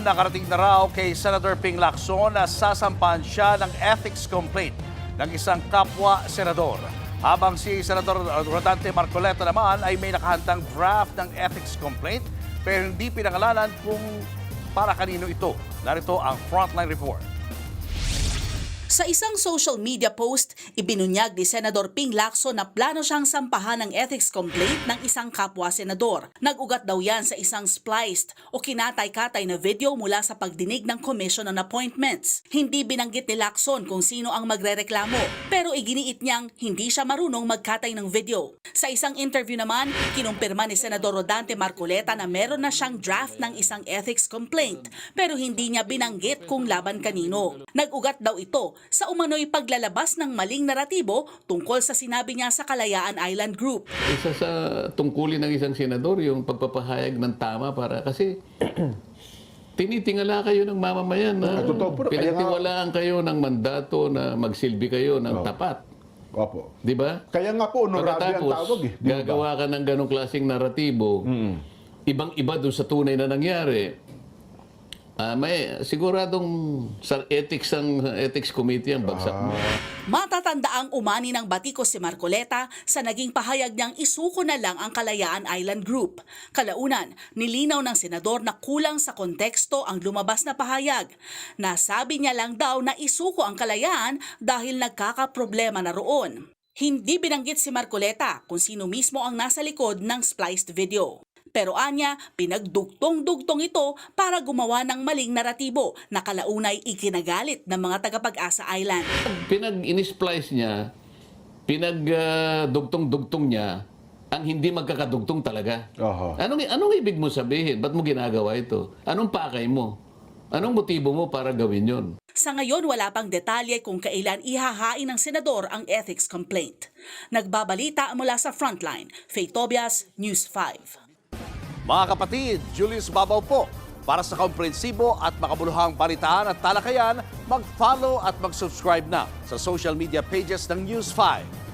nakarating na raw kay Senator Ping Lacson na sasampahan siya ng ethics complaint ng isang kapwa senador. Habang si Senator Rodante Marcoleta naman ay may nakahandang draft ng ethics complaint pero hindi pinangalanan kung para kanino ito. Narito ang Frontline Report. Sa isang social media post, ibinunyag ni Senador Ping Lacson na plano siyang sampahan ng ethics complaint ng isang kapwa senador. Nag-ugat daw yan sa isang spliced o kinatay-katay na video mula sa pagdinig ng Commission on Appointments. Hindi binanggit ni Lacson kung sino ang magrereklamo, pero iginiit niyang hindi siya marunong magkatay ng video. Sa isang interview naman, kinumpirma ni Senador Rodante Marcoleta na meron na siyang draft ng isang ethics complaint, pero hindi niya binanggit kung laban kanino. Nag-ugat daw ito sa umano'y paglalabas ng maling naratibo tungkol sa sinabi niya sa Kalayaan Island Group. Isa sa tungkulin ng isang senador yung pagpapahayag ng tama para kasi tinitingala kayo ng mamamayan na pinagtiwalaan kayo ng mandato na magsilbi kayo ng tapat. Opo. Di ba? Kaya nga po, honorable ang tawag eh. Di ba? Gagawa ka ng ganong klaseng naratibo, ibang-iba doon sa tunay na nangyari. May siguradong sa ethics committee ang bagsak mo. Matatandaang umani ng batikos si Marcoleta sa naging pahayag niyang isuko na lang ang Kalayaan Island Group. Kalaunan, nilinaw ng senador na kulang sa konteksto ang lumabas na pahayag. Nasabi niya lang daw na isuko ang Kalayaan dahil nagkakaproblema na roon. Hindi binanggit si Marcoleta kung sino mismo ang nasa likod ng spliced video. Pero anya, pinagdugtong-dugtong ito para gumawa ng maling naratibo na kalaunay ikinagalit ng mga taga-Pag-asa Island. Pinag-inisplice niya, pinagdugtong-dugtong niya, ang hindi magkakadugtong talaga. Anong ibig mo sabihin? Ba't mo ginagawa ito? Anong pakay mo? Anong motibo mo para gawin yon? Sa ngayon, wala pang detalye kung kailan ihahain ng senador ang ethics complaint. Nagbabalita mula sa Frontline, Faye Tobias, News 5. Mga kapatid, Julius Babaw po. Para sa komprehensibo at makabuluhang balitaan at talakayan, mag-follow at mag-subscribe na sa social media pages ng News 5.